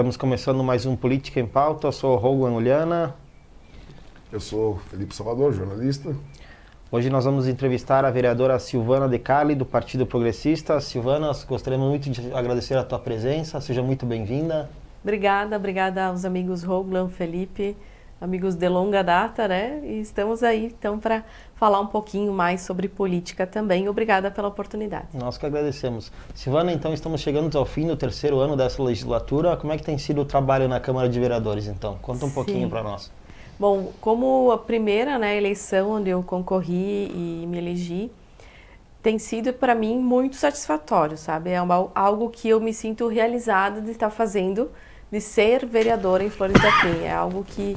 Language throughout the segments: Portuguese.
Estamos começando mais um Política em Pauta. Eu sou o Rogan Uliana. Eu sou Felipe Salvador, jornalista. Hoje nós vamos entrevistar a vereadora Silvana De Carli, do Partido Progressista. Silvana, gostaríamos muito de agradecer a tua presença. Seja muito bem-vinda. Obrigada aos amigos Rogan, Felipe, amigos de longa data, né? E estamos aí, então, para falar um pouquinho mais sobre política também. Obrigada pela oportunidade. Nós que agradecemos. Silvana, então, estamos chegando ao fim do terceiro ano dessa legislatura. Como é que tem sido o trabalho na Câmara de Vereadores, então? Conta um pouquinho para nós. Bom, como a primeira, né, eleição onde eu concorri e me elegi, tem sido para mim muito satisfatório, sabe? É algo que eu me sinto realizada de estar fazendo, de ser vereadora em Flores da Cunha. É algo que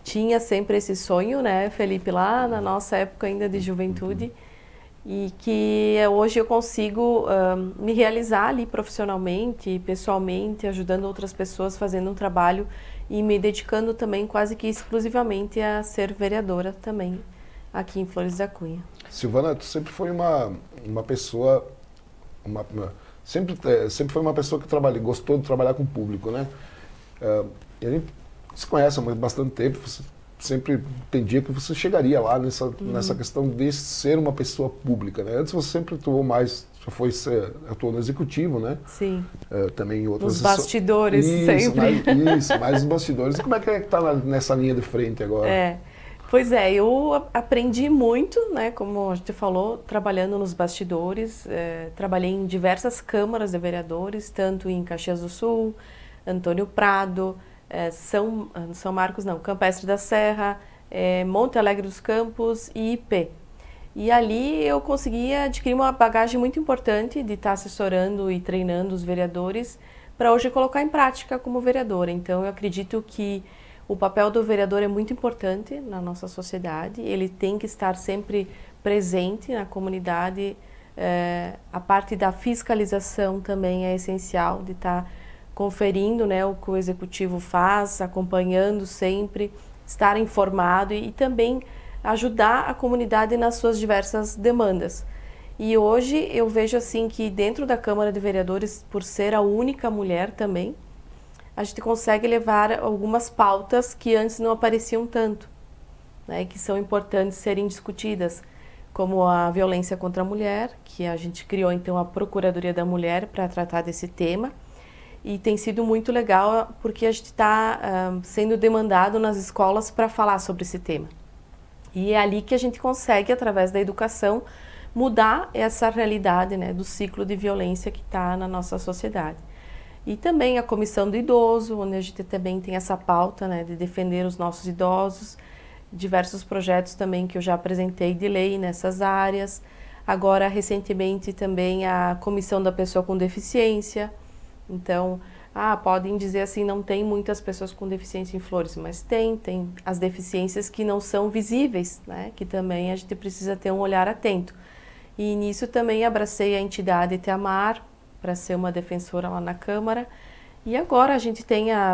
tinha sempre esse sonho, né, Felipe, lá na nossa época ainda de juventude, e que hoje eu consigo me realizar ali profissionalmente, pessoalmente, ajudando outras pessoas, fazendo um trabalho e me dedicando também quase que exclusivamente a ser vereadora também aqui em Flores da Cunha. Silvana, tu sempre foi uma pessoa, sempre foi uma pessoa que gostou de trabalhar com o público, né? E a gente se conhece há bastante tempo, você sempre entendia que você chegaria lá nessa questão de ser uma pessoa pública, né? Antes você sempre atuou mais, atuou no executivo, né? Sim. Também em outras... Nos bastidores, sempre. Mais nos bastidores. E como é que tá nessa linha de frente agora? Pois é, eu aprendi muito, né, como a gente falou, trabalhando nos bastidores, trabalhei em diversas câmaras de vereadores, tanto em Caxias do Sul, Antônio Prado, São Marcos não, Campestre da Serra, Monte Alegre dos Campos e IP. E ali eu consegui adquirir uma bagagem muito importante de estar assessorando e treinando os vereadores para hoje colocar em prática como vereadora. Então eu acredito que o papel do vereador é muito importante na nossa sociedade, ele tem que estar sempre presente na comunidade, a parte da fiscalização também é essencial, de estar conferindo, né, o que o executivo faz, acompanhando sempre, estar informado e também ajudar a comunidade nas suas diversas demandas. E hoje eu vejo assim que dentro da Câmara de Vereadores, por ser a única mulher também, a gente consegue levar algumas pautas que antes não apareciam tanto, né, que são importantes serem discutidas, como a violência contra a mulher, que a gente criou então a Procuradoria da Mulher para tratar desse tema, e tem sido muito legal porque a gente está sendo demandado nas escolas para falar sobre esse tema. E é ali que a gente consegue, através da educação, mudar essa realidade, né, do ciclo de violência que está na nossa sociedade. E também a Comissão do Idoso, onde a gente também tem essa pauta, né, de defender os nossos idosos, diversos projetos também que eu já apresentei de lei nessas áreas. Agora, recentemente, também a Comissão da Pessoa com Deficiência. Então, podem dizer assim, não tem muitas pessoas com deficiência em Flores, mas tem as deficiências que não são visíveis, né, que também a gente precisa ter um olhar atento. E nisso também abracei a entidade Teamar, para ser uma defensora lá na Câmara. E agora a gente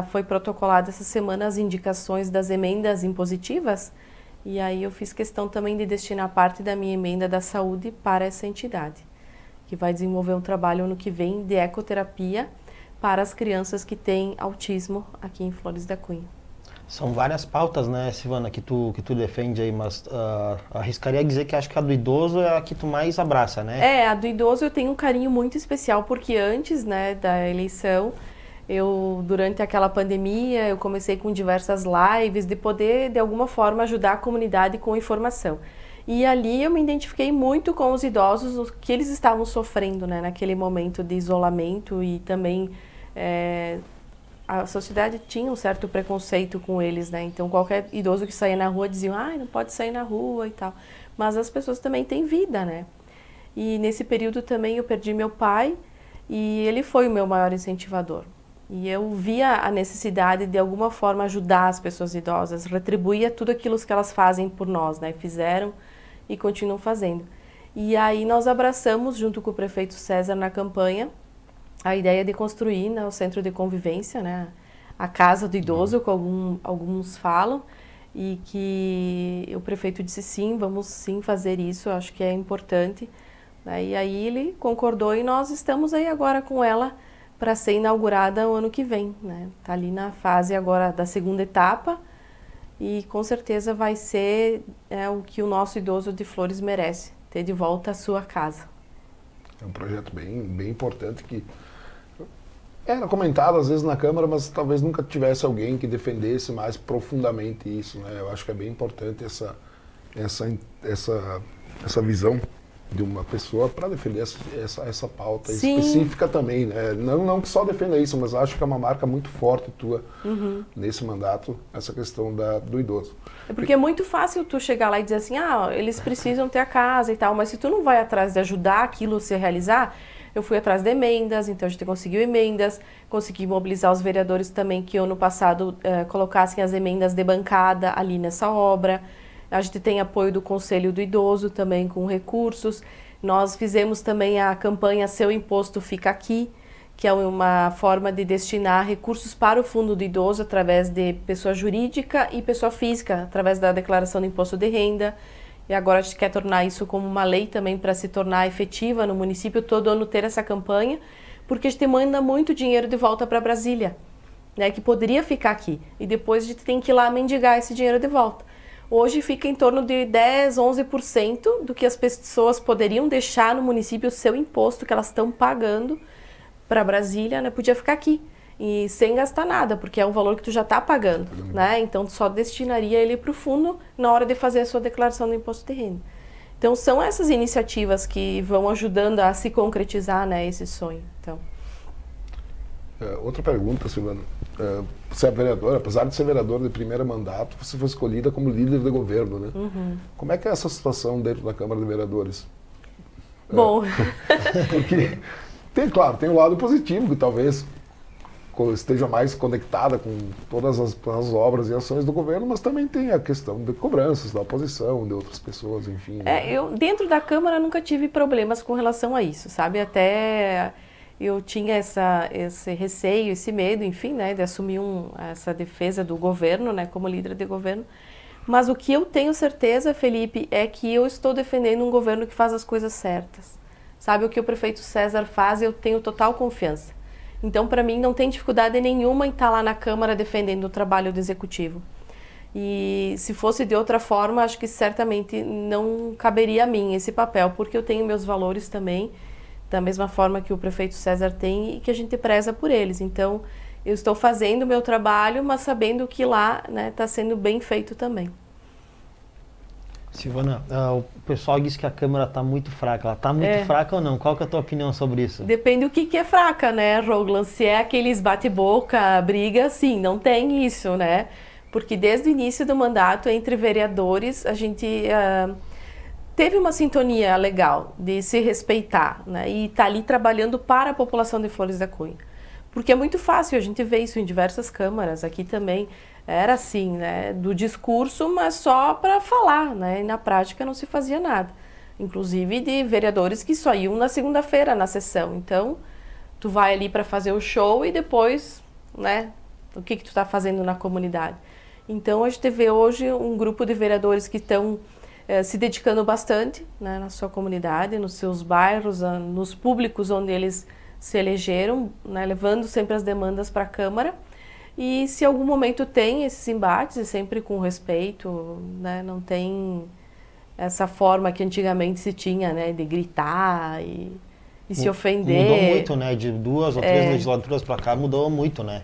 foi protocolada essa semana as indicações das emendas impositivas, e aí eu fiz questão também de destinar parte da minha emenda da saúde para essa entidade, que vai desenvolver um trabalho ano que vem de ecoterapia para as crianças que têm autismo aqui em Flores da Cunha. São várias pautas, né, Silvana, que tu defende aí, mas arriscaria dizer que acho que a do idoso é a que tu mais abraça, né? A do idoso eu tenho um carinho muito especial, porque antes, né, da eleição, durante aquela pandemia, eu comecei com diversas lives de poder, de alguma forma, ajudar a comunidade com informação. E ali eu me identifiquei muito com os idosos, o que eles estavam sofrendo, né, naquele momento de isolamento e também... a sociedade tinha um certo preconceito com eles, né? Então qualquer idoso que saía na rua dizia, não pode sair na rua e tal. Mas as pessoas também têm vida, né? E nesse período também eu perdi meu pai e ele foi o meu maior incentivador. E eu via a necessidade de alguma forma ajudar as pessoas idosas, retribuir tudo aquilo que elas fazem por nós, né? Fizeram e continuam fazendo. E aí nós abraçamos, junto com o prefeito César na campanha, a ideia de construir, né, o centro de convivência, né, a casa do idoso, como alguns falam, e que o prefeito disse sim, vamos sim fazer isso, acho que é importante. E aí ele concordou e nós estamos aí agora com ela para ser inaugurada o ano que vem, né? Tá ali na fase agora da segunda etapa e com certeza vai ser o que o nosso idoso de Flores merece, ter de volta a sua casa. É um projeto bem importante que era comentado às vezes na Câmara, mas talvez nunca tivesse alguém que defendesse mais profundamente isso, né? Eu acho que é bem importante essa visão de uma pessoa para defender essa pauta específica também, né? Não que só defenda isso, mas acho que é uma marca muito forte tua nesse mandato, essa questão do idoso. É porque é muito fácil tu chegar lá e dizer assim, eles precisam ter a casa e tal, mas se tu não vai atrás de ajudar aquilo a se realizar, eu fui atrás de emendas, então a gente conseguiu emendas, consegui mobilizar os vereadores também que ano passado colocassem as emendas de bancada ali nessa obra. A gente tem apoio do Conselho do Idoso também com recursos. Nós fizemos também a campanha Seu Imposto Fica Aqui, que é uma forma de destinar recursos para o Fundo do Idoso através de pessoa jurídica e pessoa física, através da declaração do imposto de renda. E agora a gente quer tornar isso como uma lei também para se tornar efetiva no município, todo ano ter essa campanha, porque a gente manda muito dinheiro de volta para Brasília, né, que poderia ficar aqui. E depois a gente tem que ir lá mendigar esse dinheiro de volta. Hoje fica em torno de 10, 11% do que as pessoas poderiam deixar no município, o seu imposto que elas estão pagando para Brasília, né, podia ficar aqui. E sem gastar nada, porque é um valor que tu já está pagando, né? Então, tu só destinaria ele para o fundo na hora de fazer a sua declaração do imposto de renda. Então, são essas iniciativas que vão ajudando a se concretizar, né, esse sonho. Então. Outra pergunta, Silvana. Você é vereadora, apesar de ser vereadora de primeiro mandato, você foi escolhida como líder de governo, né? Como é que é essa situação dentro da Câmara de Vereadores? Bom... Porque, tem um lado positivo, que talvez esteja mais conectada com todas as obras e ações do governo, mas também tem a questão de cobranças da oposição, de outras pessoas, enfim. Eu, dentro da Câmara, nunca tive problemas com relação a isso, sabe? Até eu tinha esse receio, esse medo, enfim, né, de assumir essa defesa do governo, né, como líder de governo. Mas o que eu tenho certeza, Felipe, é que eu estou defendendo um governo que faz as coisas certas. Sabe, o que o prefeito César faz, eu tenho total confiança. Então, para mim, não tem dificuldade nenhuma em estar lá na Câmara defendendo o trabalho do Executivo. E se fosse de outra forma, acho que certamente não caberia a mim esse papel, porque eu tenho meus valores também, da mesma forma que o prefeito César tem e que a gente preza por eles. Então, eu estou fazendo o meu trabalho, mas sabendo que lá está sendo bem feito também. Silvana, o pessoal diz que a Câmara está muito fraca. Ela está muito fraca ou não? Qual que é a tua opinião sobre isso? Depende do que é fraca, né, Roglan? Se é aqueles bate-boca, briga, sim, não tem isso, né? Porque desde o início do mandato, entre vereadores, a gente teve uma sintonia legal de se respeitar, né? E tá ali trabalhando para a população de Flores da Cunha. Porque é muito fácil, a gente vê isso em diversas câmaras, aqui também era assim, né, do discurso, mas só para falar, né, e na prática não se fazia nada. Inclusive de vereadores que só iam na segunda-feira na sessão. Então, tu vai ali para fazer o show e depois, né, o que tu está fazendo na comunidade. Então, a gente vê hoje um grupo de vereadores que estão se dedicando bastante, né, na sua comunidade, nos seus bairros, nos públicos onde eles se elegeram, né, levando sempre as demandas para a Câmara. E se em algum momento tem esses embates, é sempre com respeito, né, não tem essa forma que antigamente se tinha, né, de gritar e se ofender. Mudou muito, né, de 2 ou 3 legislaturas para cá, mudou muito, né.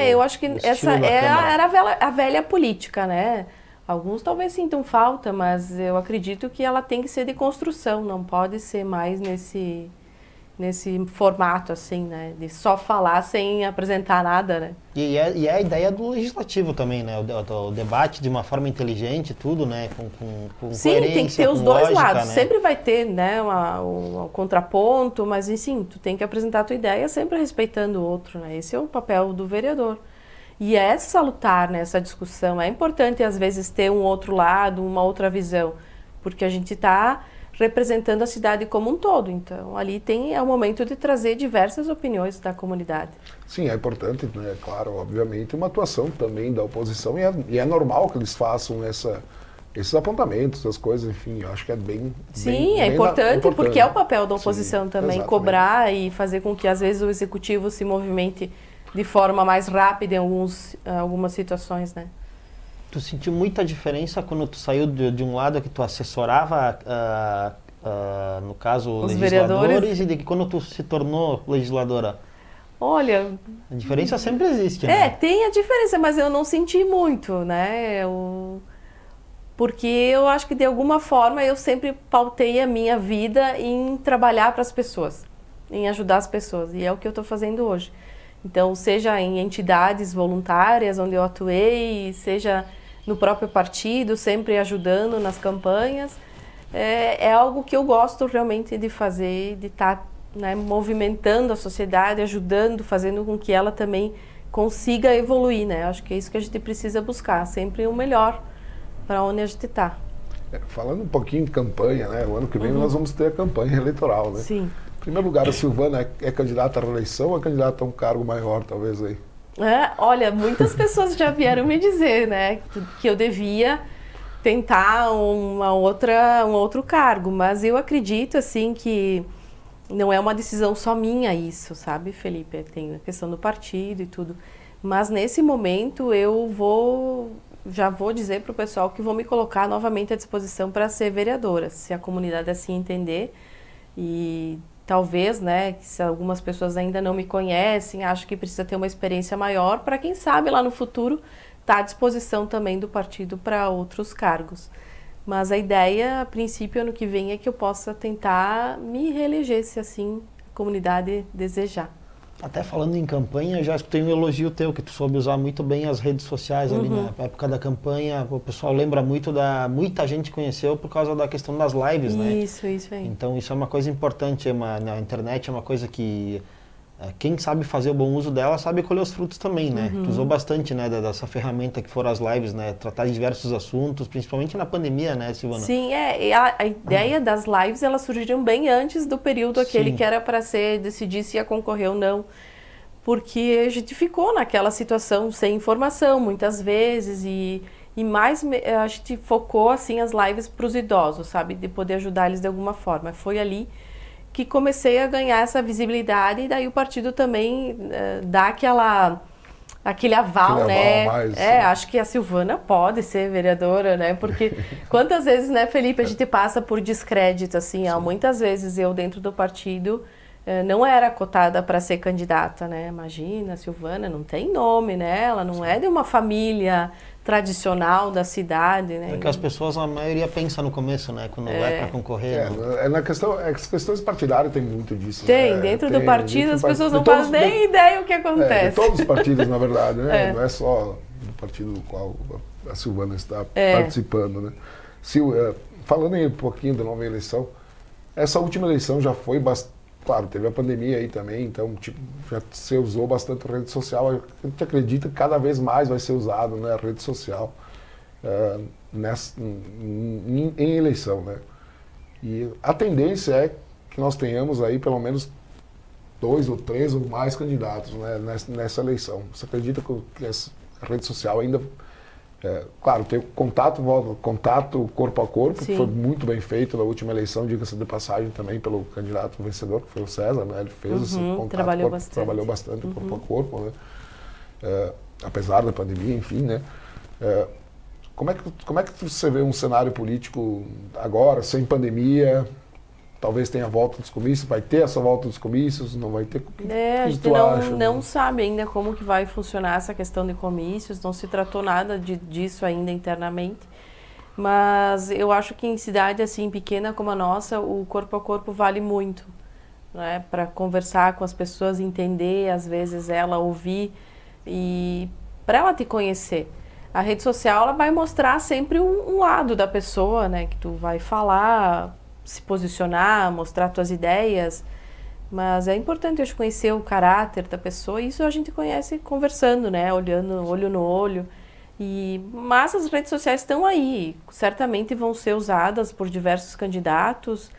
Eu acho que essa era a velha política, né. Alguns talvez sintam falta, mas eu acredito que ela tem que ser de construção, não pode ser mais nesse formato, assim, né? De só falar sem apresentar nada, né? E é a ideia do legislativo também, né? O debate de uma forma inteligente, tudo, né? Com Sim, coerência, tem que ter os dois lógica, lados. né? Sempre vai ter, né? Um contraponto, mas, assim, tu tem que apresentar a tua ideia sempre respeitando o outro, né? Esse é o papel do vereador. E é salutar, né, essa discussão. É importante, às vezes, ter um outro lado, uma outra visão, porque a gente está representando a cidade como um todo. Então, ali é o momento de trazer diversas opiniões da comunidade. Sim, é importante, né, claro, obviamente, uma atuação também da oposição, e é normal que eles façam esses apontamentos, essas coisas, enfim, eu acho que é bem... Sim, é importante, porque é o papel da oposição também, cobrar e fazer com que, às vezes, o executivo se movimente de forma mais rápida em algumas situações, né? Tu sentiu muita diferença quando tu saiu de um lado que tu assessorava, no caso, os legisladores, vereadores, e de que quando tu se tornou legisladora? Olha... A diferença sempre existe, né? Tem a diferença, mas eu não senti muito, né? Porque eu acho que, de alguma forma, eu sempre pautei a minha vida em trabalhar para as pessoas, em ajudar as pessoas, e é o que eu estou fazendo hoje. Então, seja em entidades voluntárias onde eu atuei, seja no próprio partido, sempre ajudando nas campanhas, é algo que eu gosto realmente de fazer, de estar, né, movimentando a sociedade, ajudando, fazendo com que ela também consiga evoluir, né? Acho que é isso que a gente precisa buscar, sempre o melhor para onde a gente está. Falando um pouquinho de campanha, né? O ano que vem nós vamos ter a campanha eleitoral, né? Sim. Em primeiro lugar, a Silvana é candidata à reeleição ou é candidata a um cargo maior, talvez, aí? Olha, muitas pessoas já vieram me dizer, né, que eu devia tentar um outro cargo, mas eu acredito, assim, que não é uma decisão só minha isso, sabe, Felipe? Tem a questão do partido e tudo. Mas nesse momento já vou dizer para o pessoal que vou me colocar novamente à disposição para ser vereadora, se a comunidade assim entender. E talvez, né, se algumas pessoas ainda não me conhecem, acho que precisa ter uma experiência maior para, quem sabe, lá no futuro, estar à disposição também do partido para outros cargos. Mas a ideia, a princípio, ano que vem, é que eu possa tentar me reeleger, se assim a comunidade desejar. Até falando em campanha, já escutei um elogio teu, que tu soube usar muito bem as redes sociais ali na época da campanha. O pessoal lembra muito muita gente conheceu por causa da questão das lives, né? Isso aí. Então isso é uma coisa importante, na internet é uma coisa que quem sabe fazer o bom uso dela sabe colher os frutos também, né? Tu usou bastante, né, dessa ferramenta que foram as lives, né? Tratar de diversos assuntos, principalmente na pandemia, né, Silvana? Sim, a ideia das lives, elas surgiram bem antes do período aquele que era para decidir se ia concorrer ou não. Porque a gente ficou naquela situação sem informação, muitas vezes, e mais a gente focou, assim, as lives para os idosos, sabe? De poder ajudar eles de alguma forma. Foi ali que comecei a ganhar essa visibilidade, e daí o partido também dá aquele aval, né? Mais, acho que a Silvana pode ser vereadora, né? Porque quantas vezes, né, Felipe, a gente passa por descrédito, assim, muitas vezes eu dentro do partido não era cotada para ser candidata, né? Imagina, a Silvana não tem nome, né? Ela não é de uma família tradicional da cidade, né? É que as pessoas, a maioria pensa no começo, né? Quando vai para concorrer. Na questão, as questões partidárias tem muito disso. Tem, dentro do partido as pessoas não fazem nem ideia o que acontece. De todos os partidos, na verdade, né? Não é só do partido do qual a Silvana está participando, né? Falando aí um pouquinho da nova eleição, essa última eleição já foi bastante. Claro, teve a pandemia aí também, então já se usou bastante a rede social. A gente acredita que cada vez mais vai ser usado, né, a rede social em eleição, né? E a tendência é que nós tenhamos aí pelo menos 2 ou 3 ou mais candidatos, né, nessa eleição. Você acredita que a rede social ainda... claro, tem o contato corpo a corpo, que foi muito bem feito na última eleição, diga-se de passagem também pelo candidato vencedor, que foi o César, né? Ele fez esse contato, trabalhou bastante corpo a corpo, né? Apesar da pandemia, enfim, né? Como é que você vê um cenário político agora, sem pandemia? Talvez tenha a volta dos comícios, vai ter essa volta dos comícios, não vai ter? A gente não sabe ainda como que vai funcionar essa questão de comícios, não se tratou nada disso ainda internamente, mas eu acho que em cidade assim pequena como a nossa, o corpo a corpo vale muito, né? Para conversar com as pessoas, entender, às vezes ela ouvir e para ela te conhecer. A rede social ela vai mostrar sempre um lado da pessoa, né? Que tu vai falar, se posicionar, mostrar tuas ideias, mas é importante eu conhecer o caráter da pessoa, e isso a gente conhece conversando, né, olhando olho no olho, mas as redes sociais estão aí, certamente vão ser usadas por diversos candidatos.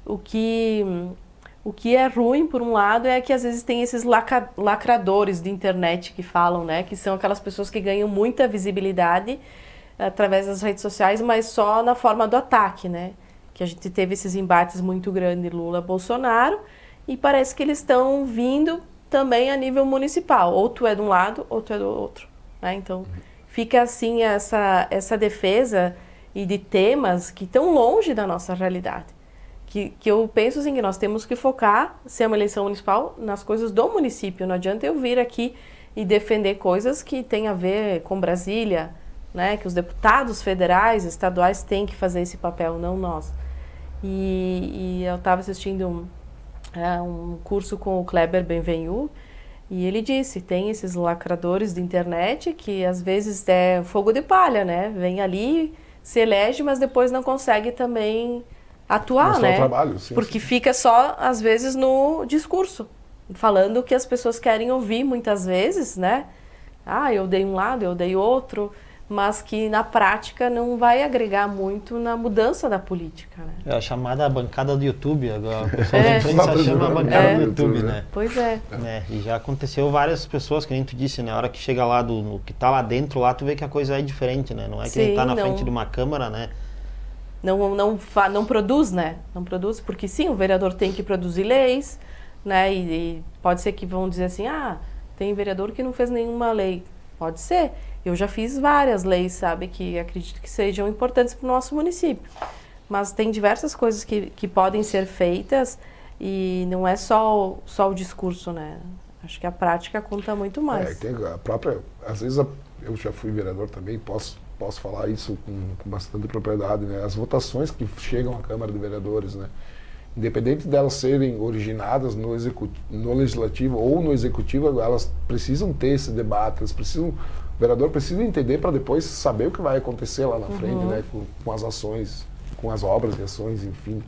O que é ruim, por um lado, é que às vezes tem esses lacradores de internet que falam, né, que são aquelas pessoas que ganham muita visibilidade, através das redes sociais, mas só na forma do ataque, né? Que a gente teve esses embates muito grandes Lula-Bolsonaro e parece que eles estão vindo também a nível municipal. Ou tu é de um lado, ou tu é do outro, né? Então, fica assim essa defesa e de temas que estão longe da nossa realidade. Que eu penso assim, que nós temos que focar, se é uma eleição municipal, nas coisas do município. Não adianta eu vir aqui e defender coisas que têm a ver com Brasília, né? Que os deputados federais, estaduais têm que fazer esse papel, não nós. E eu estava assistindo um curso com o Kleber Benvenu, e ele disse, tem esses lacradores de internet que às vezes é fogo de palha, né? Vem ali, se elege, mas depois não consegue também atuar, né? Trabalho, sim, porque sim. fica só, às vezes, no discurso, falando o que as pessoas querem ouvir muitas vezes, né? Ah, eu dei um lado, eu dei outro, mas que na prática não vai agregar muito na mudança da política, né? É a chamada bancada do YouTube, agora o pessoal da imprensa chama a bancada do YouTube, né? Pois é. E já aconteceu várias pessoas, que nem tu disse, né? A hora que chega lá, no que tá lá dentro, lá tu vê que a coisa é diferente, né? Não é que ele tá na frente de uma câmara, né? Não produz, né? Não produz, porque sim, o vereador tem que produzir leis, né? E pode ser que vão dizer assim, tem vereador que não fez nenhuma lei. Pode ser. Eu já fiz várias leis, sabe? Que acredito que sejam importantes para o nosso município. Mas tem diversas coisas que podem ser feitas e não é só o discurso, né? Acho que a prática conta muito mais. Tem a própria... Às vezes eu já fui vereador também, posso falar isso com bastante propriedade, né? As votações que chegam à Câmara de Vereadores, né? Independente delas serem originadas no Legislativo ou no Executivo, elas precisam ter esse debate, o vereador precisa entender para depois saber o que vai acontecer lá na frente, né? Com as ações, com as obras e ações, enfim,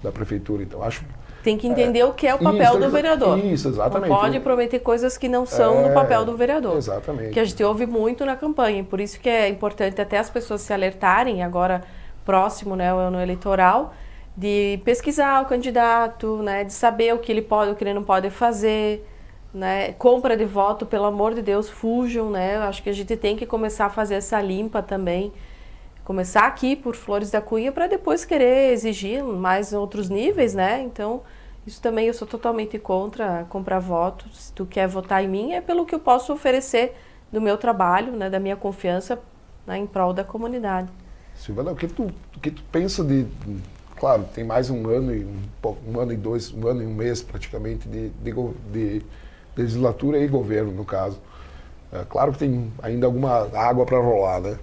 da Prefeitura. Então, acho... Tem que entender o que é o papel do vereador. Isso, exatamente. Não pode prometer coisas que não são no papel do vereador. Exatamente. Que a gente ouve muito na campanha. Por isso que é importante até as pessoas se alertarem, agora próximo, né, o ano eleitoral, de pesquisar o candidato, né, de saber o que ele pode, o que ele não pode fazer, né, compra de voto, pelo amor de Deus, fujam, né, acho que a gente tem que começar a fazer essa limpa também, começar aqui por Flores da Cunha para depois querer exigir mais outros níveis, né, então isso também eu sou totalmente contra comprar voto. Se tu quer votar em mim é pelo que eu posso oferecer do meu trabalho, né, da minha confiança, né, em prol da comunidade. Silvana, o que tu pensa de... Claro, tem mais um ano e um mês praticamente de legislatura e governo, no caso. Claro que tem ainda alguma água para rolar, né?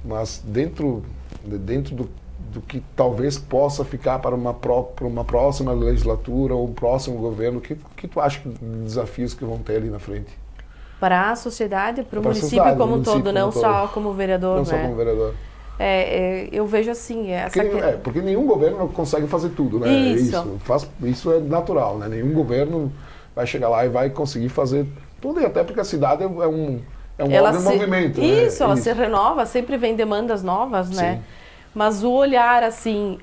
Mas dentro do que talvez possa ficar para uma próxima legislatura ou um próximo governo, o que tu acha de desafios que vão ter ali na frente? Para a sociedade, para o município como um todo, não só como vereador, não né? Só como vereador. Eu vejo assim... Porque nenhum governo consegue fazer tudo, né? Isso é natural, né? Nenhum governo vai chegar lá e vai conseguir fazer tudo, e até porque a cidade é um movimento. Isso, ela se renova, sempre vem demandas novas, né? Sim. Mas o olhar, assim,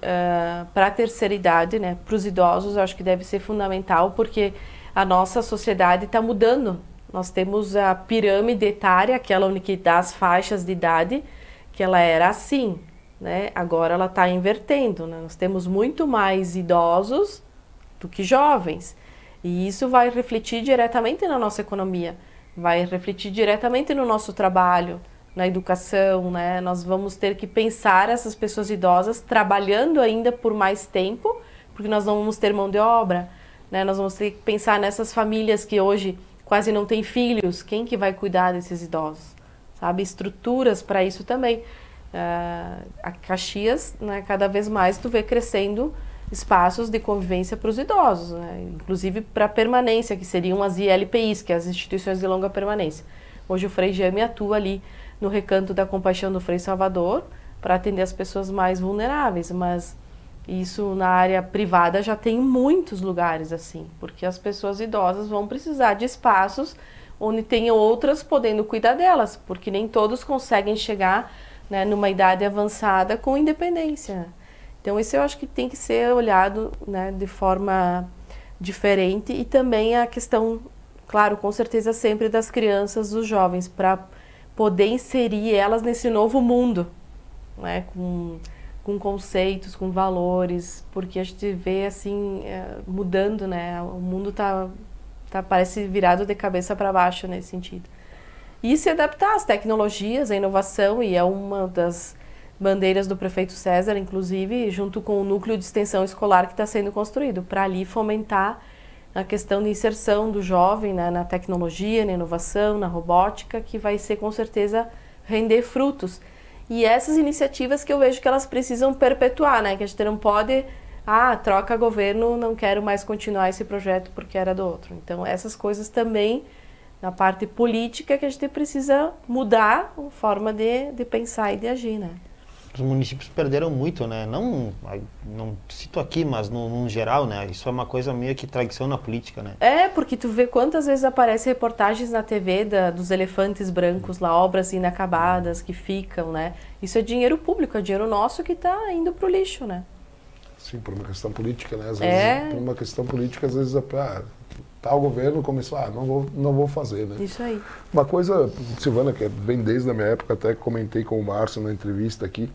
para a terceira idade, né? Para os idosos, eu acho que deve ser fundamental, porque a nossa sociedade está mudando. Nós temos a pirâmide etária, aquela que dá as faixas de idade, que ela era assim, né? Agora ela está invertendo, né? Nós temos muito mais idosos do que jovens. E isso vai refletir diretamente na nossa economia, vai refletir diretamente no nosso trabalho, na educação, né? Nós vamos ter que pensar essas pessoas idosas trabalhando ainda por mais tempo, porque nós não vamos ter mão de obra, né? Nós vamos ter que pensar nessas famílias que hoje quase não têm filhos, quem que vai cuidar desses idosos? Sabe? Estruturas para isso também. A Caxias, né, cada vez mais tu vê crescendo espaços de convivência para os idosos, né? Inclusive para permanência, que seriam as ILPIs, que é as instituições de longa permanência. Hoje o Frei Jame atua ali no Recanto da Compaixão do Frei Salvador para atender as pessoas mais vulneráveis, mas isso na área privada já tem muitos lugares assim, porque as pessoas idosas vão precisar de espaços onde tenham outras podendo cuidar delas, porque nem todos conseguem chegar, né, numa idade avançada com independência. Então isso eu acho que tem que ser olhado, né, de forma diferente, e também a questão, claro, com certeza sempre das crianças, dos jovens, para poder inserir elas nesse novo mundo, né? Com conceitos, com valores, porque a gente vê assim, mudando, né? O mundo parece virado de cabeça para baixo nesse sentido. E se adaptar às tecnologias, à inovação, e é uma das bandeiras do prefeito César, inclusive, junto com o núcleo de extensão escolar que está sendo construído, para ali fomentar a questão de inserção do jovem, né, na tecnologia, na inovação, na robótica, que vai ser, com certeza, render frutos. E essas iniciativas que eu vejo que elas precisam perpetuar, né, que a gente não pode, troca governo, não quero mais continuar esse projeto porque era do outro. Então, essas coisas também, na parte política, que a gente precisa mudar a forma de pensar e de agir, né. Os municípios perderam muito, né? Não cito aqui, mas no geral, né? Isso é uma coisa meio que tradição na política, né? Porque tu vê quantas vezes aparecem reportagens na TV dos elefantes brancos lá, obras inacabadas que ficam, né? Isso é dinheiro público, é dinheiro nosso que está indo pro lixo, né? Sim, por uma questão política, né? Às vezes, por uma questão política, às vezes, tal governo começou, não vou fazer, né? Isso aí. Uma coisa, Silvana, que vem desde a minha época, até comentei com o Márcio na entrevista aqui,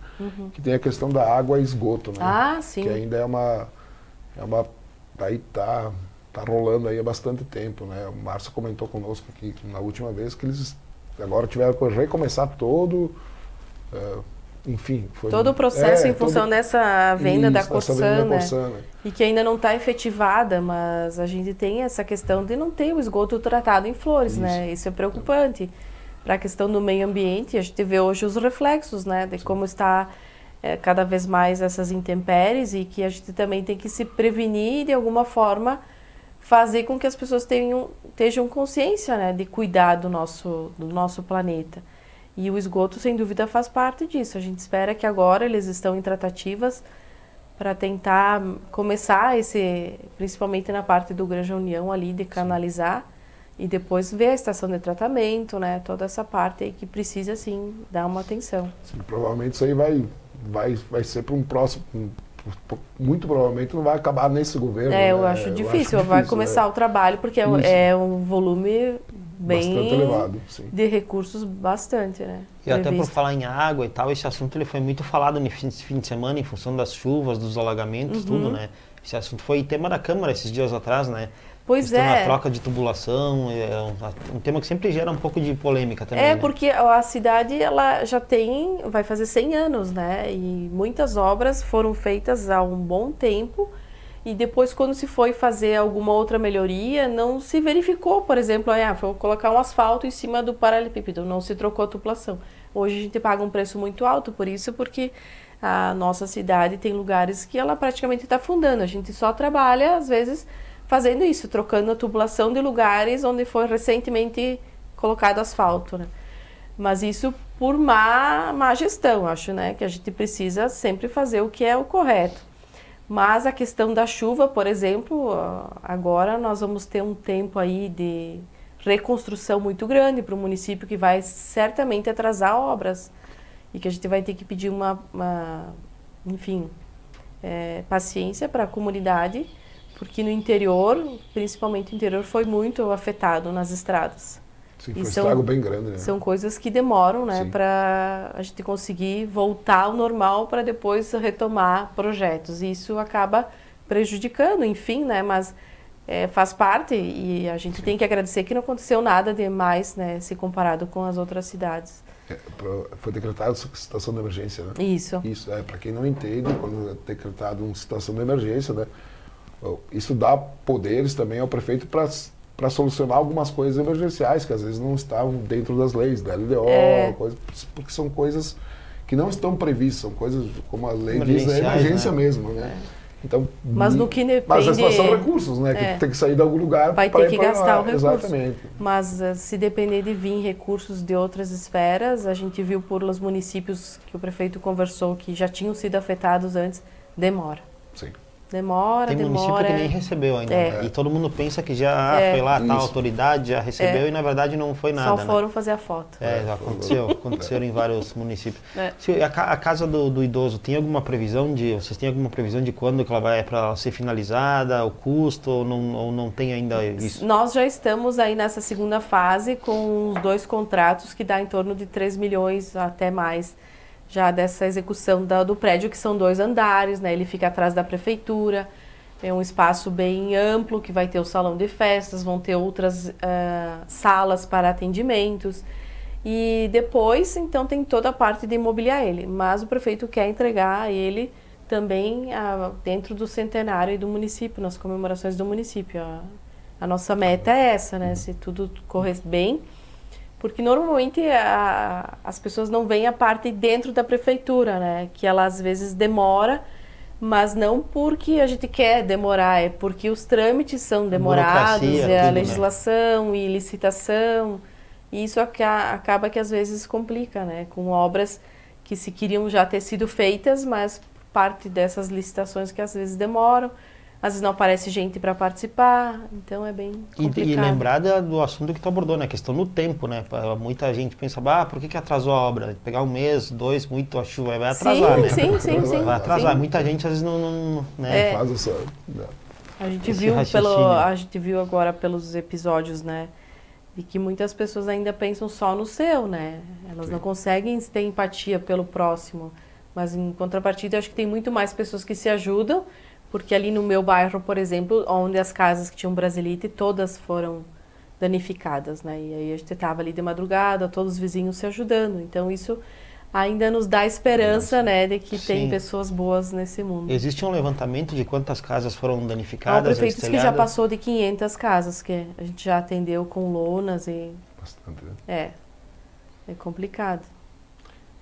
que tem a questão da água e esgoto, né? Sim. Que ainda aí tá rolando aí há bastante tempo, né? O Márcio comentou conosco aqui na última vez que eles agora tiveram que recomeçar enfim, foi todo o processo em função dessa venda da Corsã, né? né? E que ainda não está efetivada, mas a gente tem essa questão de não ter o esgoto tratado em Flores, né? Isso é preocupante. Para a questão do meio ambiente, a gente vê hoje os reflexos, né? De como está cada vez mais essas intempéries e que a gente também tem que se prevenir e, de alguma forma, fazer com que as pessoas tenham consciência, né? De cuidar do nosso planeta. E o esgoto, sem dúvida, faz parte disso. A gente espera que agora eles estão em tratativas para tentar começar principalmente na parte do Granja União ali, de canalizar e depois ver a estação de tratamento, né? Toda essa parte aí que precisa, sim, dar uma atenção. Sim, provavelmente isso aí vai ser para um próximo... Muito provavelmente não vai acabar nesse governo. Eu acho difícil. Vai começar o trabalho, porque é um volume bem bastante elevado, sim. De recursos bastante, né? E até por falar em água e tal, esse assunto ele foi muito falado nesse fim de semana em função das chuvas, dos alagamentos, tudo, né? Esse assunto foi tema da Câmara esses dias atrás, né? Pois a troca de tubulação, um tema que sempre gera um pouco de polêmica também, né? Porque a cidade, ela já vai fazer 100 anos, né? E muitas obras foram feitas há um bom tempo e depois, quando se foi fazer alguma outra melhoria, não se verificou, por exemplo, vou colocar um asfalto em cima do paralelepípedo, não se trocou a tubulação. Hoje a gente paga um preço muito alto por isso, porque a nossa cidade tem lugares que ela praticamente está afundando. A gente só trabalha, às vezes, fazendo isso, trocando a tubulação de lugares onde foi recentemente colocado asfalto, né? Mas isso por má gestão, acho, né? Que a gente precisa sempre fazer o que é o correto. Mas a questão da chuva, por exemplo, agora nós vamos ter um tempo aí de reconstrução muito grande para o município que vai certamente atrasar obras e que a gente vai ter que pedir paciência para a comunidade, porque no interior, principalmente o interior, foi muito afetado nas estradas. Sim, foi um estrago bem grande, né? São coisas que demoram, né, para a gente conseguir voltar ao normal para depois retomar projetos. E isso acaba prejudicando, enfim, né, mas faz parte e a gente tem que agradecer que não aconteceu nada demais, né, se comparado com as outras cidades. Foi decretado situação de emergência, né? Isso. Isso, para quem não entende, quando é decretado uma situação de emergência, né, isso dá poderes também ao prefeito para solucionar algumas coisas emergenciais que às vezes não estavam dentro das leis, da LDO, porque são coisas que não estão previstas, são coisas, como a lei diz, é emergência, né? Mesmo, né? Então, mas no que depende... Mas são recursos, né? Que tem que sair de algum lugar vai ter que gastar o recurso. Exatamente. Mas se depender de vir recursos de outras esferas, a gente viu por os municípios que o prefeito conversou que já tinham sido afetados antes, demora. Sim. Demora. Tem município que nem recebeu ainda. E todo mundo pensa que já foi lá, tal autoridade já recebeu e na verdade não foi nada. Só foram fazer a foto. Já aconteceu em vários municípios. A casa do idoso, tem alguma previsão vocês têm alguma previsão de quando que ela vai para ser finalizada, o custo, ou não tem ainda isso? Nós já estamos aí nessa segunda fase com os 2 contratos que dá em torno de 3 milhões até mais já dessa execução do prédio, que são 2 andares, né? Ele fica atrás da prefeitura, é um espaço bem amplo, que vai ter o salão de festas, vão ter outras salas para atendimentos, e depois, então, tem toda a parte de imobiliar ele, mas o prefeito quer entregar ele também dentro do centenário do município, nas comemorações do município. A nossa meta é essa, né? Se tudo correr bem, porque normalmente as pessoas não veem a parte dentro da prefeitura, né? Que ela às vezes demora, mas não porque a gente quer demorar, é porque os trâmites são demorados, a legislação, né? E licitação, e isso acaba que às vezes complica, né? Com obras que se queriam já ter sido feitas, mas parte dessas licitações que às vezes demoram. Às vezes não aparece gente para participar, então é bem complicado. E lembrar do assunto que tu abordou, né? A questão do tempo, né? Muita gente pensa, por que atrasou a obra? Pegar 1 mês, 2, muito a chuva, vai atrasar, né? Sim. Vai atrasar. Muita gente às vezes não né? Faz essa... A gente viu agora pelos episódios, né? De que muitas pessoas ainda pensam só no seu, né? Elas não conseguem ter empatia pelo próximo. Mas em contrapartida, eu acho que tem muito mais pessoas que se ajudam, porque ali no meu bairro, por exemplo, onde as casas que tinham Brasilite, todas foram danificadas, né? E aí a gente estava ali de madrugada, todos os vizinhos se ajudando. Então isso ainda nos dá esperança, né, de que tem pessoas boas nesse mundo. Existe um levantamento de quantas casas foram danificadas? O prefeito disse que já passou de 500 casas, que a gente já atendeu com lonas e... Bastante, né? É complicado.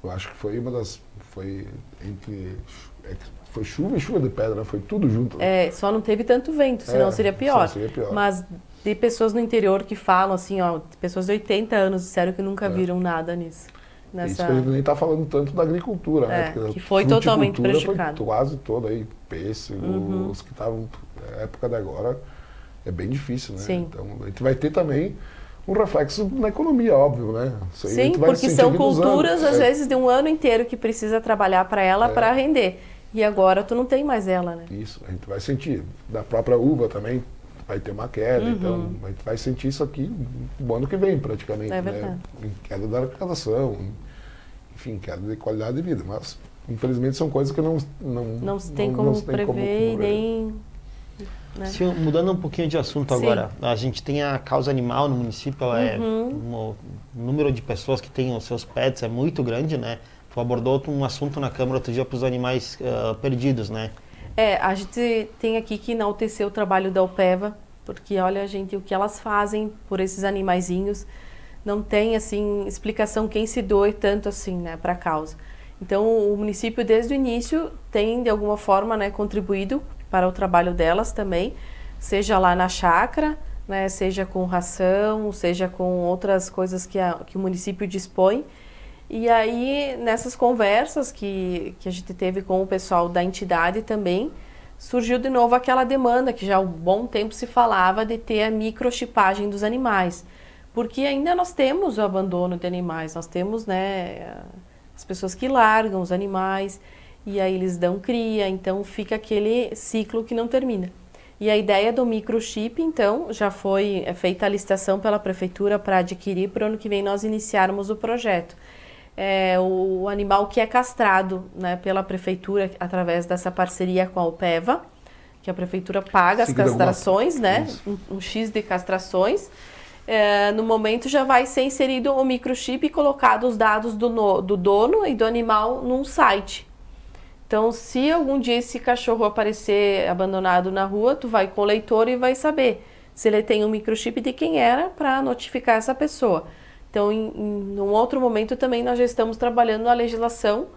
Eu acho que foi uma das... Foi chuva e chuva de pedra, foi tudo junto. Só não teve tanto vento, senão seria pior. Mas de pessoas no interior que falam assim, pessoas de 80 anos disseram que nunca viram nada nisso. Isso que a gente nem está falando tanto da agricultura, né? Porque que foi totalmente prejudicada. Foi quase toda aí, pêssego, os que estavam na época de agora, é bem difícil, né? Sim. Então a gente vai ter também um reflexo na economia, óbvio, né? Sim, porque são culturas, às vezes, de um ano inteiro que precisa trabalhar para ela para render. E agora tu não tem mais ela, né? Isso, a gente vai sentir. Da própria uva também vai ter uma queda, então a gente vai sentir isso aqui no ano que vem, praticamente. É verdade. Né? Em queda da arrecadação, enfim, queda de qualidade de vida. Mas, infelizmente, são coisas que não se tem como prever, nem... Né? Mudando um pouquinho de assunto agora, a gente tem a causa animal no município, o número de pessoas que têm os seus pets é muito grande, né? Tu abordou um assunto na Câmara outro dia para os animais perdidos, né? A gente tem aqui que enaltecer o trabalho da UPEVA, porque olha, gente, o que elas fazem por esses animaizinhos, não tem, assim, explicação quem se doe tanto assim, né, para a causa. Então, o município, desde o início, tem, de alguma forma, né, contribuído para o trabalho delas também, seja lá na chácara, né, seja com ração, seja com outras coisas que o município dispõe. E aí, nessas conversas que a gente teve com o pessoal da entidade também, surgiu de novo aquela demanda que já há um bom tempo se falava de ter a microchipagem dos animais. Porque ainda nós temos o abandono de animais, nós temos, né, as pessoas que largam os animais e aí eles dão cria, então fica aquele ciclo que não termina. E a ideia do microchip, então, já foi feita a licitação pela prefeitura para adquirir, para o ano que vem nós iniciarmos o projeto. O animal que é castrado, né, pela prefeitura através dessa parceria com a UPEVA, que a prefeitura paga as castrações, né, um X de castrações. No momento já vai ser inserido o microchip e colocado os dados do dono e do animal num site. Então, se algum dia esse cachorro aparecer abandonado na rua, tu vai com o leitor e vai saber se ele tem um microchip de quem era para notificar essa pessoa. Então, num outro momento também nós já estamos trabalhando a legislação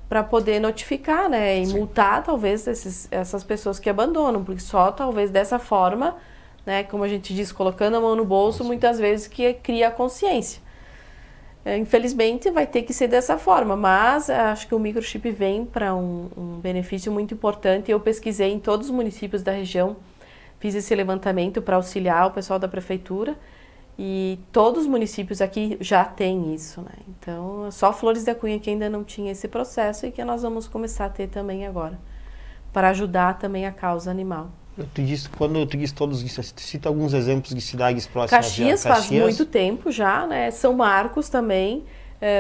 para poder notificar, né, e multar talvez essas pessoas que abandonam, porque só talvez dessa forma, né, como a gente diz, colocando a mão no bolso, muitas vezes que cria a consciência. infelizmente vai ter que ser dessa forma, mas acho que o microchip vem para um benefício muito importante. Eu pesquisei em todos os municípios da região, fiz esse levantamento para auxiliar o pessoal da prefeitura e todos os municípios aqui já têm isso, né? Então, só Flores da Cunha que ainda não tinha esse processo e que nós vamos começar a ter também agora, para ajudar também a causa animal. Quando tu diz todos, cita alguns exemplos de cidades próximas. Caxias faz muito tempo já, né? São Marcos também,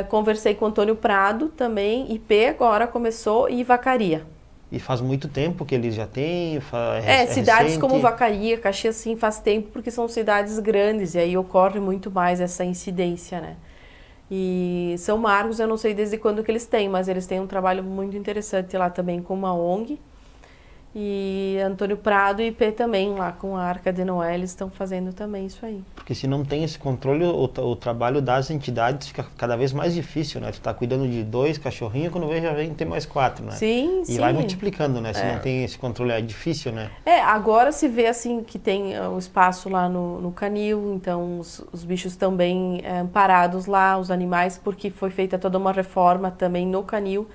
conversei com Antônio Prado também, IP agora começou e Vacaria. E faz muito tempo que eles já têm? Cidades recente. como Vacaria, Caxias sim faz tempo, porque são cidades grandes e aí ocorre muito mais essa incidência, né? E São Marcos, eu não sei desde quando que eles têm, mas eles têm um trabalho muito interessante lá também com uma ONG. E Antônio Prado e IP também, lá com a Arca de Noé, eles estão fazendo também isso aí. Porque se não tem esse controle, o trabalho das entidades fica cada vez mais difícil, né? Tu tá cuidando de 2 cachorrinhos, quando vem já vem ter mais 4, né? Sim, e vai multiplicando, né? Se não tem esse controle, é difícil, né? Agora se vê assim que tem o espaço lá no canil, então os bichos estão bem amparados lá, os animais, porque foi feita toda uma reforma também no canil,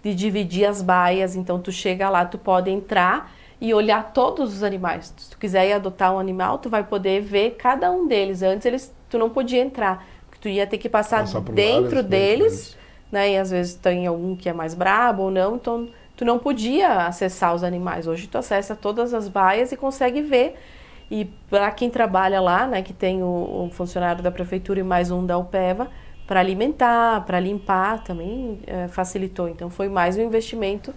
de dividir as baias, então tu chega lá, tu pode entrar e olhar todos os animais. Se tu quiser ir adotar um animal, tu vai poder ver cada um deles. Antes tu não podia entrar, porque tu ia ter que passar dentro deles, né? E às vezes tem algum que é mais brabo ou não, então tu não podia acessar os animais. Hoje tu acessa todas as baias e consegue ver. E para quem trabalha lá, né, que tem o funcionário da prefeitura e mais um da UPEVA, para alimentar, para limpar, também facilitou. Então, foi mais um investimento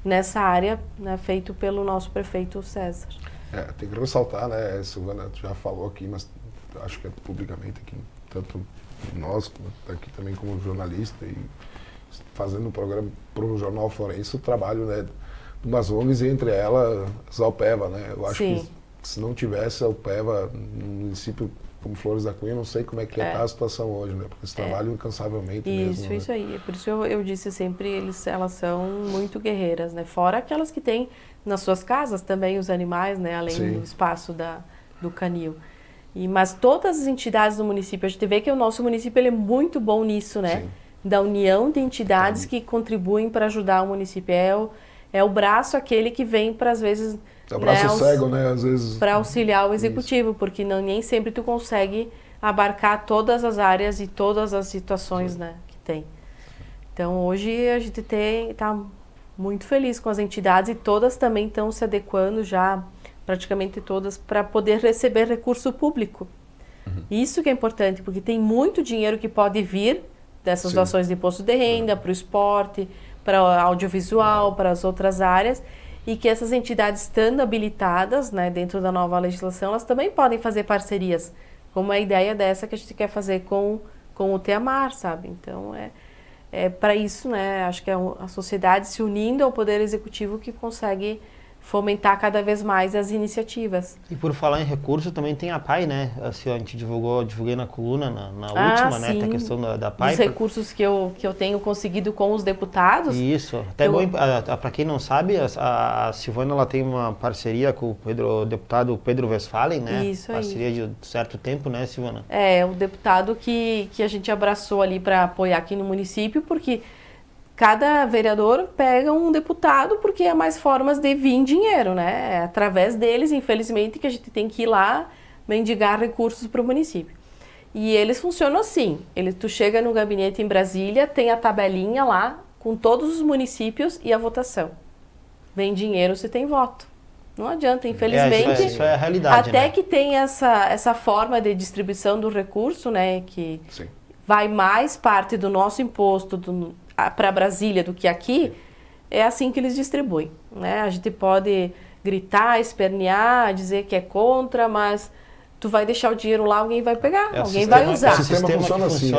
nessa área, né, feito pelo nosso prefeito César. Tem que ressaltar, né, Silvana já falou aqui, mas acho que é publicamente aqui, tanto nós aqui também como jornalista e fazendo um programa para o Jornal Florense, o trabalho, né, de umas ONGs e entre elas a UPEVA, né? Eu acho que se não tivesse a UPEVA no município como Flores da Cunha, não sei como é que ia estar a situação hoje, né? Porque eles trabalham incansavelmente mesmo. Isso aí. Por isso eu disse sempre, elas são muito guerreiras, né? Fora aquelas que têm nas suas casas também os animais, né? Além do espaço do canil. Mas todas as entidades do município, a gente vê que o nosso município ele é muito bom nisso, né? Sim. Da união de entidades que contribuem para ajudar o município. É o braço aquele que vem para, às vezes... É o braço cego, né? Às vezes... Para auxiliar o executivo, porque nem sempre tu consegue abarcar todas as áreas e todas as situações, né, que tem. Então, hoje a gente está muito feliz com as entidades e todas também estão se adequando já, praticamente todas, para poder receber recurso público. Isso que é importante, porque tem muito dinheiro que pode vir dessas doações de imposto de renda, para o esporte, para o audiovisual, para as outras áreas, e que essas entidades estando habilitadas, né, dentro da nova legislação, elas também podem fazer parcerias, como a ideia dessa que a gente quer fazer com o Teamar, sabe? Então, para isso, né, acho que é a sociedade se unindo ao Poder Executivo que consegue fomentar cada vez mais as iniciativas. E por falar em recurso, também tem a PAI, né? Assim, a gente divulguei na coluna, na última, né? Tem a questão da PAI. Os recursos que eu tenho conseguido com os deputados. Isso. Até bom, para quem não sabe, a Silvana ela tem uma parceria com o deputado Pedro Westphalen, né? Isso aí. Parceria de certo tempo, né, Silvana? O deputado que a gente abraçou ali para apoiar aqui no município, porque cada vereador pega um deputado porque há mais formas de vir dinheiro, né? É através deles, infelizmente, que a gente tem que ir lá mendigar recursos para o município. E eles funcionam assim. Tu chega no gabinete em Brasília, tem a tabelinha lá com todos os municípios e a votação. Vem dinheiro se tem voto. Não adianta, infelizmente. Isso é a realidade, até né? que tem essa forma de distribuição do recurso, né? Que vai mais parte do nosso imposto para Brasília do que aqui, é assim que eles distribuem, né? A gente pode gritar, espernear, dizer que é contra, mas tu vai deixar o dinheiro lá, alguém vai pegar, alguém vai usar. O sistema funciona assim.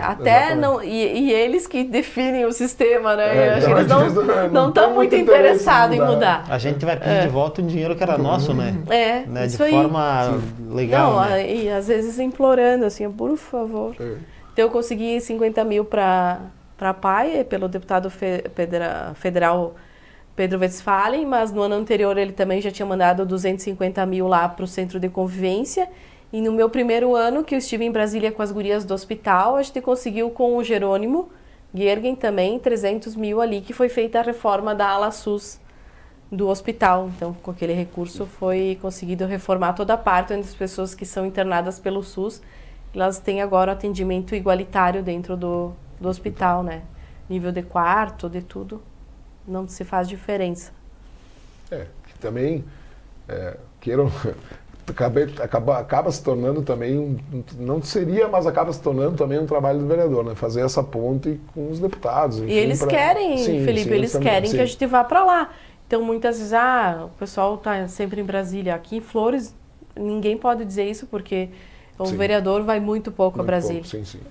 Até não, e eles que definem o sistema, né? Acho que eles não estão muito interessados em mudar. A gente vai pedir de volta um dinheiro que era nosso, né? Né? De forma legal, não, né? E às vezes implorando, assim, por favor. Então eu consegui 50 mil para a PAI, pelo deputado federal Pedro Westphalen, mas no ano anterior ele também já tinha mandado 250 mil lá para o Centro de Convivência E no meu primeiro ano, que eu estive em Brasília com as gurias do hospital, a gente conseguiu com o Jerônimo Gergen também 300 mil ali, que foi feita a reforma da ala SUS do hospital. Então, com aquele recurso foi conseguido reformar toda a parte onde as pessoas que são internadas pelo SUS, elas têm agora atendimento igualitário dentro do hospital, né? Nível de quarto, de tudo, não se faz diferença. Que também, acaba se tornando também, não seria, mas acaba se tornando também um trabalho do vereador, né? Fazer essa ponte com os deputados. Enfim, e eles querem, Felipe, eles querem que a gente vá para lá. Então, muitas vezes, o pessoal está sempre em Brasília. Aqui em Flores, ninguém pode dizer isso, porque o vereador vai muito pouco a Brasília.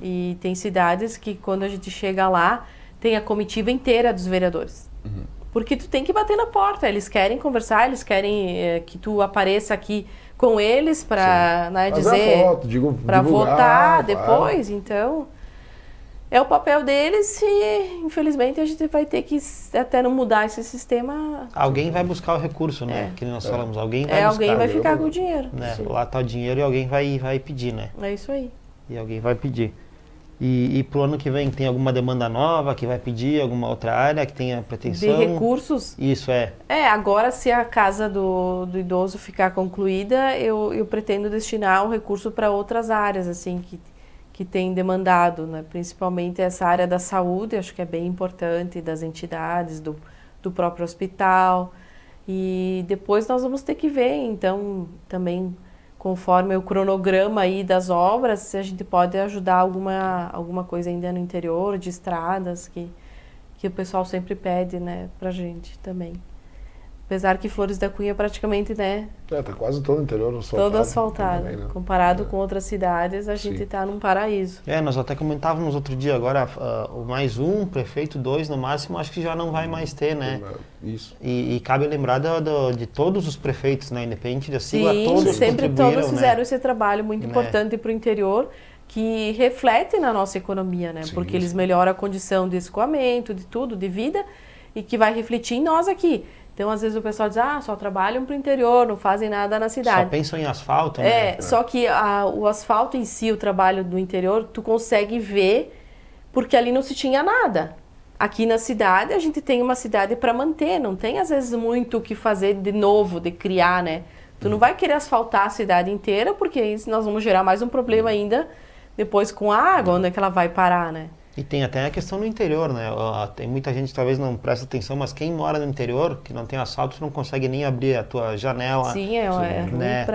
E tem cidades que, quando a gente chega lá, tem a comitiva inteira dos vereadores. Porque tu tem que bater na porta. Eles querem conversar, eles querem que tu apareça aqui com eles para dizer, para votar depois. Então, é o papel deles e, infelizmente, a gente vai ter que, até não mudar esse sistema... Alguém vai buscar o recurso, né? Que nós falamos. Alguém vai buscar. Alguém vai ficar com o dinheiro. Né? Lá está o dinheiro e alguém vai pedir, né? É isso aí. E alguém vai pedir. E pro ano que vem, tem alguma demanda nova que vai pedir? Alguma outra área que tenha pretensão? De recursos? Isso, agora, se a casa do idoso ficar concluída, eu pretendo destinar o recurso para outras áreas, assim, que tem demandado, né? Principalmente essa área da saúde, acho que é bem importante, das entidades, do próprio hospital. E depois nós vamos ter que ver, então, também, conforme o cronograma aí das obras, se a gente pode ajudar alguma coisa ainda no interior, de estradas, que o pessoal sempre pede, né, pra gente também. Apesar que Flores da Cunha praticamente, né? Tá quase todo o interior asfaltado. Todo asfaltado. Também, né? Comparado com outras cidades, a gente tá num paraíso. Nós até comentávamos outro dia, agora mais um, prefeito, 2 no máximo, acho que já não vai mais ter, né? Isso. E cabe lembrar de todos os prefeitos, né? Independente de sigla, todos fizeram esse trabalho muito importante para o interior, que reflete na nossa economia, né? Porque eles melhoram a condição de escoamento, de tudo, de vida, e que vai refletir em nós aqui. Então, às vezes o pessoal diz, só trabalham para o interior, não fazem nada na cidade. Só pensam em asfalto, né? Só que o asfalto em si, o trabalho do interior, tu consegue ver, porque ali não se tinha nada. Aqui na cidade, a gente tem uma cidade para manter, não tem às vezes muito o que fazer de novo, de criar, né? Tu não vai querer asfaltar a cidade inteira, porque aí nós vamos gerar mais um problema ainda depois com a água, onde é que ela vai parar, né? E tem até a questão no interior, né? Tem muita gente que talvez não presta atenção, mas quem mora no interior, que não tem asfalto, tu não consegue nem abrir a tua janela. Sim, é né?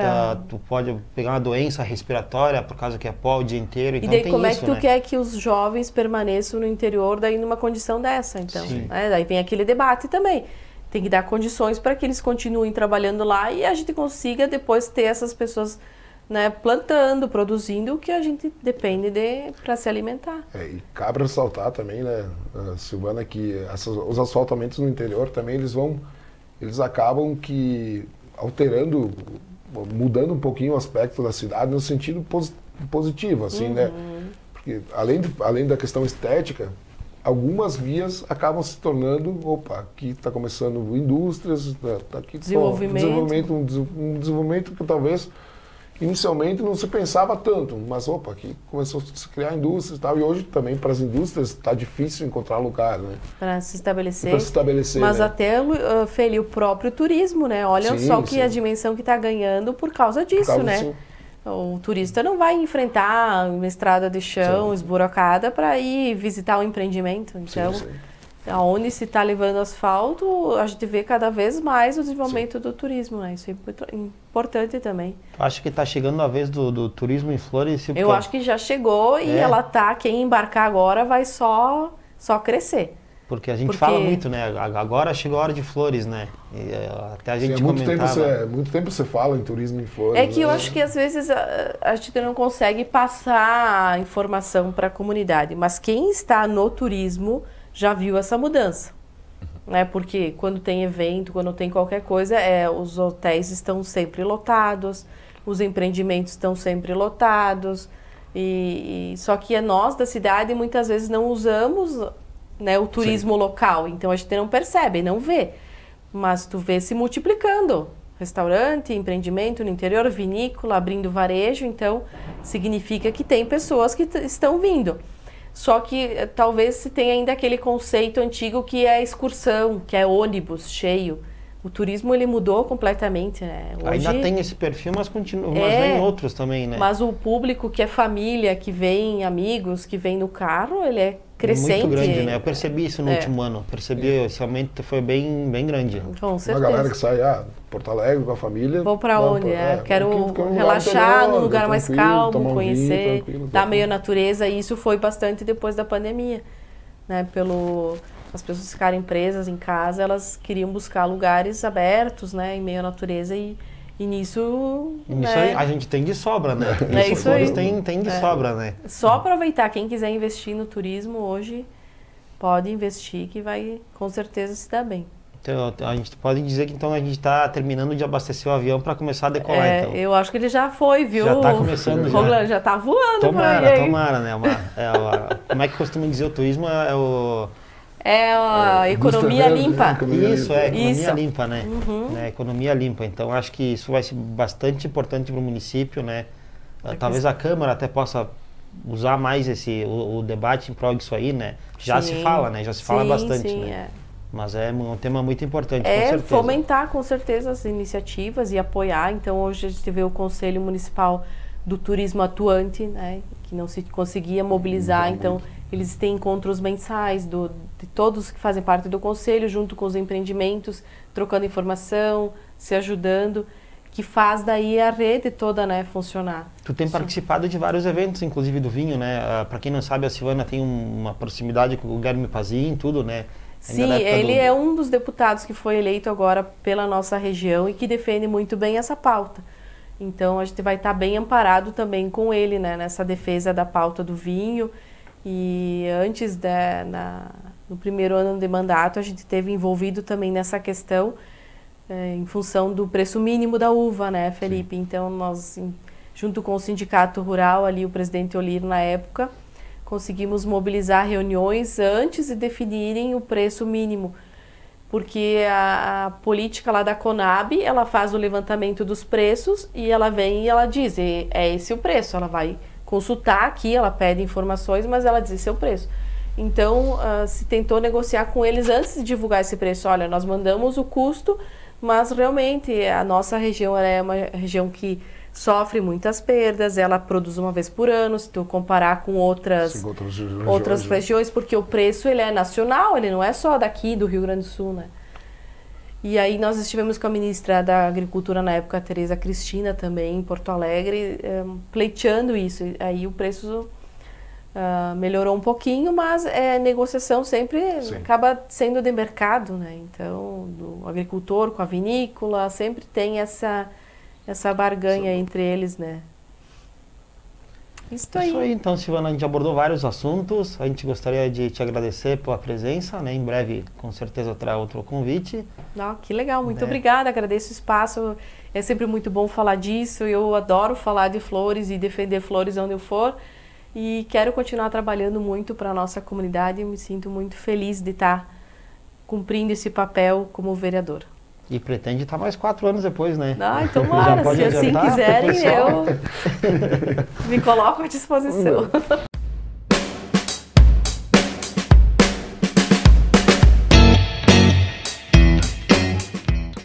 Tu pode pegar uma doença respiratória por causa que é pó o dia inteiro. Então e daí tem como isso, é que tu quer que os jovens permaneçam no interior daí numa condição dessa, então? Daí vem aquele debate também. Tem que dar condições para que eles continuem trabalhando lá e a gente consiga depois ter essas pessoas, né, plantando, produzindo o que a gente depende para se alimentar. E cabe ressaltar também, né, Silvana, que os asfaltamentos no interior também eles acabam que alterando, mudando um pouquinho o aspecto da cidade no sentido positivo, assim, né? Porque além da questão estética, algumas vias acabam se tornando, aqui está começando indústrias, tá aqui um desenvolvimento que talvez inicialmente não se pensava tanto, mas aqui começou a se criar indústrias e tal, e hoje também para as indústrias está difícil encontrar lugar, né? Para se estabelecer. Mas né? Até, Feli, o próprio turismo, né? Olha a dimensão que está ganhando por causa disso, né? O turista não vai enfrentar uma estrada de chão esburacada para ir visitar um empreendimento, então... Aonde se está levando asfalto, a gente vê cada vez mais o desenvolvimento do turismo, né? Isso é importante também. Acho que está chegando a vez do turismo em Flores. Eu acho que já chegou e quem embarcar agora vai só crescer. Porque a gente fala muito, né? Agora chegou a hora de Flores, né? E até a gente comentava... Muito tempo você fala em turismo em Flores. É que eu acho que às vezes a gente não consegue passar a informação para a comunidade, mas quem está no turismo já viu essa mudança, né? Porque quando tem evento, quando tem qualquer coisa, os hotéis estão sempre lotados, os empreendimentos estão sempre lotados, só que nós da cidade muitas vezes não usamos, né, o turismo local, então a gente não percebe, não vê, mas tu vê se multiplicando. restaurante, empreendimento no interior, vinícola, abrindo varejo, então significa que tem pessoas que estão vindo. Só que talvez se tenha ainda aquele conceito antigo que é excursão, que é ônibus cheio. O turismo ele mudou completamente, né? Hoje, ainda tem esse perfil, mas continua, mas vem outros também, né? Mas o público que é família, que vem amigos, que vem no carro, ele é crescente. Muito grande, né? Eu percebi isso no último ano. Percebi, esse aumento foi bem grande. Com certeza. Uma galera que sai, Porto Alegre com a família. Vou pra onde? Quero relaxar num lugar mais calmo, conhecer, dar meio natureza. E isso foi bastante depois da pandemia, né? As pessoas ficarem presas em casa, elas queriam buscar lugares abertos, né, em meio à natureza e nisso, né, a gente tem de sobra, né? Isso aí. Tem de sobra, né? Só aproveitar, quem quiser investir no turismo hoje, pode investir que vai com certeza se dar bem. Então, a gente pode dizer que então a gente está terminando de abastecer o avião para começar a decolar, então. Eu acho que ele já foi, viu? Já está começando, já. Já está voando. Tomara, né? Como é que costuma dizer o turismo? É a economia limpa. Isso, economia limpa, né? Economia limpa. Então, acho que isso vai ser bastante importante para o município, né? Talvez a Câmara até possa usar mais o debate em prol disso aí, né? Já se fala, né? Já se fala bastante, né? Mas é um tema muito importante, com certeza. Fomentar, com certeza, as iniciativas e apoiar. Então, hoje a gente vê o Conselho Municipal do Turismo atuante, né? Que não se conseguia mobilizar, então... Eles têm encontros mensais de todos que fazem parte do conselho, junto com os empreendimentos, trocando informação, se ajudando, que faz daí a rede toda, né, funcionar. Tu tem participado de vários eventos, inclusive do vinho, né? Para quem não sabe, a Silvana tem uma proximidade com o Guilherme Pazin, tudo, né? Sim, ele é um dos deputados que foi eleito agora pela nossa região e que defende muito bem essa pauta. Então, a gente vai estar bem amparado também com ele, né, nessa defesa da pauta do vinho. E antes, no primeiro ano de mandato, a gente esteve envolvido também nessa questão em função do preço mínimo da uva, né, Felipe? Sim. Então, nós, junto com o Sindicato Rural, ali o presidente Olir na época, conseguimos mobilizar reuniões antes de definirem o preço mínimo. Porque a política lá da Conab, ela faz o levantamento dos preços e ela vem e ela diz, é esse o preço, ela vai... consultar aqui, ela pede informações, mas ela diz esse é o preço. Então, se tentou negociar com eles antes de divulgar esse preço. Olha, nós mandamos o custo, mas realmente a nossa região é uma região que sofre muitas perdas, ela produz uma vez por ano, se tu comparar com outras regiões, porque o preço ele é nacional, ele não é só daqui do Rio Grande do Sul, né? E aí nós estivemos com a ministra da Agricultura na época, a Tereza Cristina, também em Porto Alegre, pleiteando isso. Aí o preço melhorou um pouquinho, mas negociação sempre acaba sendo de mercado, né? Então, do agricultor com a vinícola, sempre tem essa barganha entre eles, né? Isso aí. Então, Silvana, a gente abordou vários assuntos. A gente gostaria de te agradecer pela presença, né? Em breve, com certeza, terá outro convite. Que legal. Muito obrigada. Agradeço o espaço. É sempre muito bom falar disso. Eu adoro falar de flores e defender flores onde eu for. E quero continuar trabalhando muito para a nossa comunidade. Me sinto muito feliz de estar cumprindo esse papel como vereador. E pretende estar mais 4 anos depois, né? Tomara, se assim quiserem, eu me coloco à disposição.